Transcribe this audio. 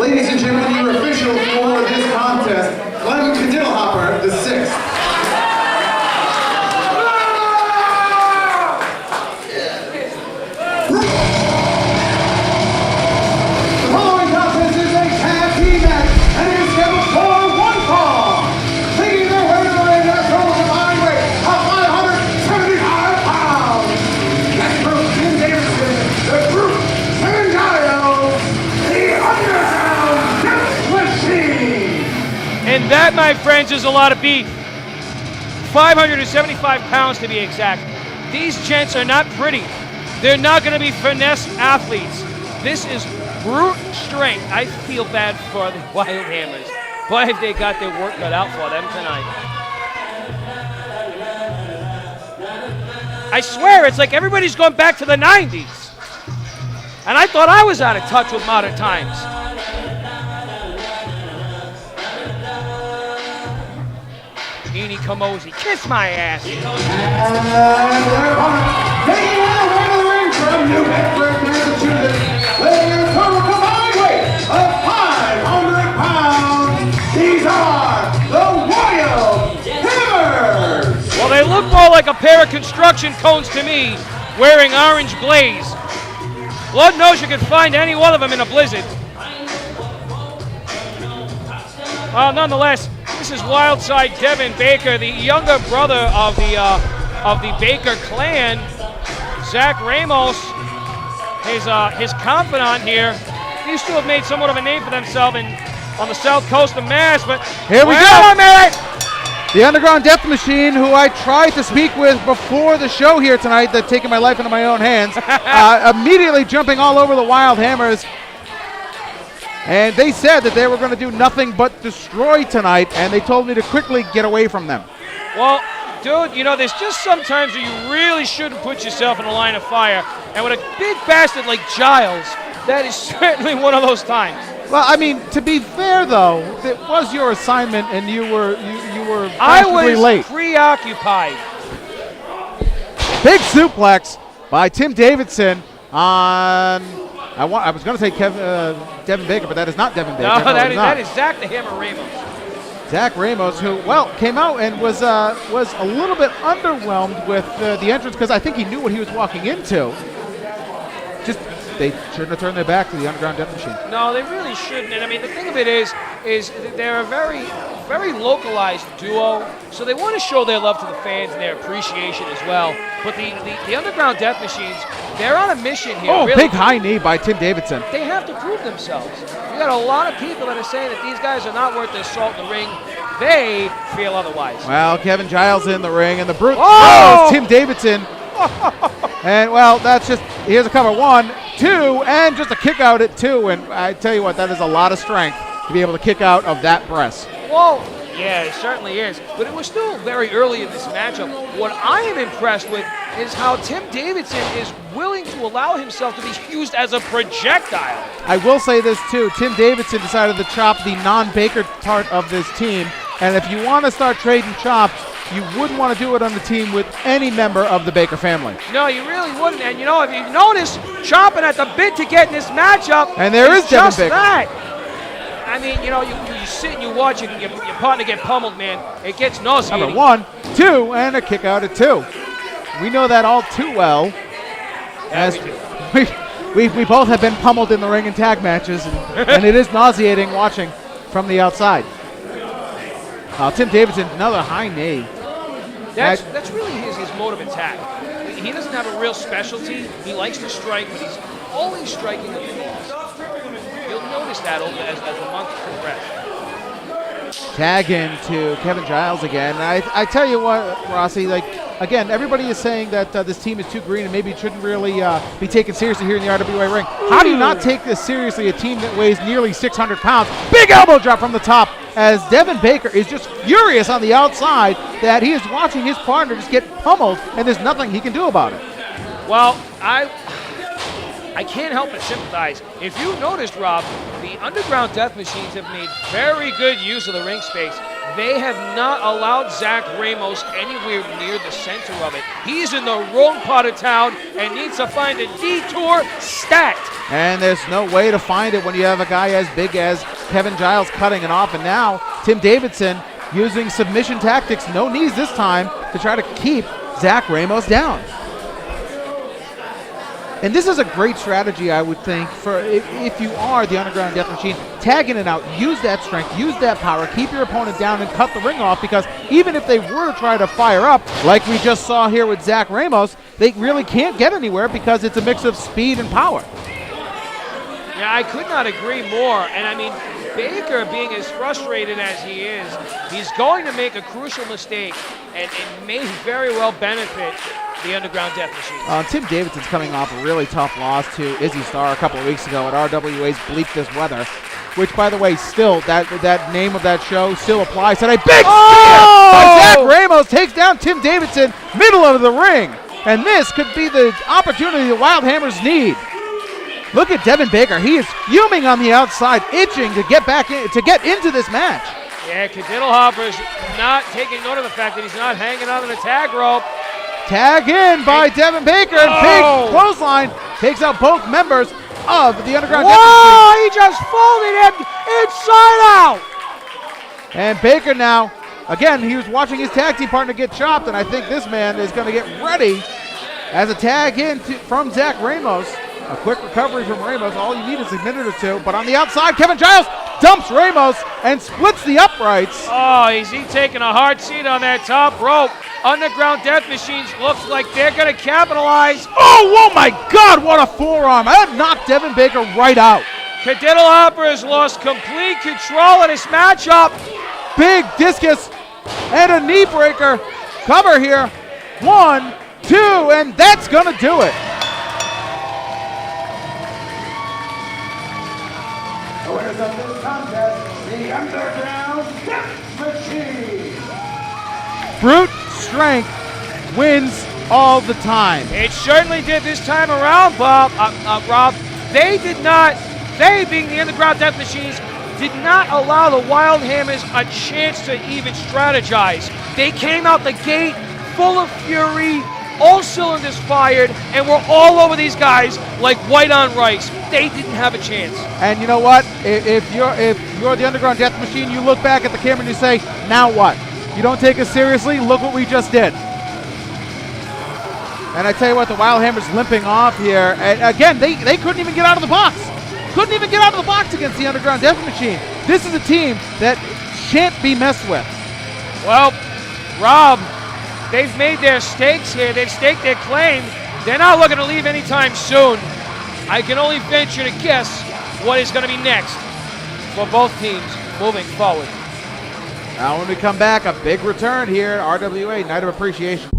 Ladies and gentlemen, your official for this contest, Glenn Cadillhopper, the 6th. The following contest is a tag team match, and it is scheduled for one fall. Taking their way to the ring at a total combined weight of 575 pounds. Next group, Tim Davidson, the group, Kevin Giles, the Underground Death Machine. And that, my friends, is a lot of beef. 575 pounds to be exact. These gents are not pretty. They're not going to be finesse athletes. This is brute strength. I feel bad for the Wild Hammers. Boy, have they got their work cut out for them tonight. I swear, it's like everybody's going back to the 90s. And I thought I was out of touch with modern times. Eenie Kamosi, kiss my ass. And their opponent, taking their way to the ring from New Bedford, Massachusetts, weighing a total combined weight of 500 pounds. These are the Wild Hammers. Well, they look more like a pair of construction cones to me, wearing orange glaze. Lord knows you could find any one of them in a blizzard. Well, nonetheless, this is Wildside Devin Baker, the younger brother of the Baker clan. Zach Ramos, his confidant here. These two have made somewhat of a name for themselves on the south coast of Mass, but here we wait go. a minute! The Underground Death Machine, who I tried to speak with before the show here tonight, that taking my life into my own hands, immediately jumping all over the Wild Hammers. And they said that they were going to do nothing but destroy tonight, and they told me to quickly get away from them. Well, dude, you know, there's just some times where you really shouldn't put yourself in a line of fire. And with a big bastard like Giles, that is certainly one of those times. Well, I mean, to be fair, though, it was your assignment, and you were I practically was late. preoccupied. Big suplex by Tim Davidson on. I was going to say Devin Baker, but that is not Devin Baker. No, No, that is Zach the Hammer Ramos. Zach Ramos, who, well, came out and was a little bit underwhelmed with the entrance because I think he knew what he was walking into. Just, they shouldn't have turned their back to the Underground Death Machine. No, they really shouldn't. And I mean, the thing of it is they're a very, very localized duo, so they want to show their love to the fans and their appreciation as well. But the Underground Death Machines, they're on a mission here. Oh, really. big high knee by Tim Davidson. They have to prove themselves. You got a lot of people that are saying that these guys are not worth their salt in the ring. They feel otherwise. Well, Kevin Giles in the ring, and the brute Oh! Tim Davidson. And, well, that's just, here's a cover. 1, 2, and just a kick out at 2. And I tell you what, that is a lot of strength to be able to kick out of that press. Whoa. Yeah, it certainly is. But it was still very early in this matchup. What I am impressed with is how Tim Davidson is willing to allow himself to be used as a projectile. I will say this, too. Tim Davidson decided to chop the non-Baker part of this team. And if you want to start trading chops, you wouldn't want to do it on the team with any member of the Baker family. No, you really wouldn't. And, you know, if you notice, chomping at the bit to get in this matchup, and there is Devin just Baker. that. I mean, you know, you sit and you watch your partner get pummeled, man. It gets nauseating. Number 1, 2, and a kick out at 2. We know that all too well. As we both have been pummeled in the ring in tag matches, and it is nauseating watching from the outside. Tim Davidson, another high knee. That's really his mode of attack. He doesn't have a real specialty. He likes to strike, but he's always striking at the knees. You'll notice that as the months progress. Tag into Kevin Giles again. I tell you what, Rossi, like, again, everybody is saying that this team is too green and maybe it shouldn't really be taken seriously here in the RWA ring. How do you not take this seriously, a team that weighs nearly 600 pounds? Big elbow drop from the top as Devin Baker is just furious on the outside that he is watching his partner just get pummeled and there's nothing he can do about it. Well, I can't help but sympathize. If you noticed, Rob, the Underground Death Machines have made very good use of the ring space. they have not allowed Zach Ramos anywhere near the center of it. He's in the wrong part of town and needs to find a detour stat. And there's no way to find it when you have a guy as big as Kevin Giles cutting it off. And now Tim Davidson using submission tactics, no knees this time, to try to keep Zach Ramos down. And this is a great strategy, I would think, for if you are the Underground Death Machine, tagging it out, use that strength, use that power, keep your opponent down and cut the ring off, because even if they were to try to fire up, like we just saw here with Zach Ramos, they really can't get anywhere because it's a mix of speed and power. Yeah, I could not agree more. And I mean, Baker, being as frustrated as he is, he's going to make a crucial mistake, and it may very well benefit the Underground Death Machine. Tim Davidson's coming off a really tough loss to Izzy Starr a couple of weeks ago at RWA's Bleep This Weather, which, by the way, still, that name of that show still applies. And a big spear by Zach Ramos takes down Tim Davidson, middle of the ring. And this could be the opportunity the Wild Hammers need. Look at Devin Baker. He is fuming on the outside, itching to get back in, to get into this match. Yeah, Cadittlehopper's not taking note of the fact that he's not hanging on to the tag rope. Tag in by Devin Baker, and big clothesline takes out both members of the Underground Death Machine. He just folded him inside out. And Baker now, again, he was watching his tag team partner get chopped, and I think this man is going to get ready as a tag in from Zach Ramos. A quick recovery from Ramos. All you need is a minute or two. But on the outside, Kevin Giles dumps Ramos and splits the uprights. Oh, is he taking a hard seat on that top rope? Underground Death Machines looks like they're going to capitalize. Oh my God, what a forearm. That knocked Devin Baker right out. Cadittlehopper has lost complete control of this matchup. Big discus and a knee breaker. Cover here. 1, 2, and that's going to do it. The winners of this contest, the Underground Death Machine. Brute strength wins all the time. It certainly did this time around, Rob. They being the Underground Death Machines, did not allow the Wild Hammers a chance to even strategize. They came out the gate full of fury, all cylinders fired, and we're all over these guys like white on rice. They didn't have a chance. And you know what? If you're the Underground Death Machine, you look back at the camera and you say, now what? You don't take us seriously? Look what we just did. And I tell you what, the Wild Hammers limping off here. And again, they couldn't even get out of the box. Couldn't even get out of the box against the Underground Death Machine. This is a team that shan't be messed with. Well, Rob, they've made their stakes here. They've staked their claim. They're not looking to leave anytime soon. I can only venture to guess what is going to be next for both teams moving forward. Now when we come back, a big return here at RWA Night of Appreciation.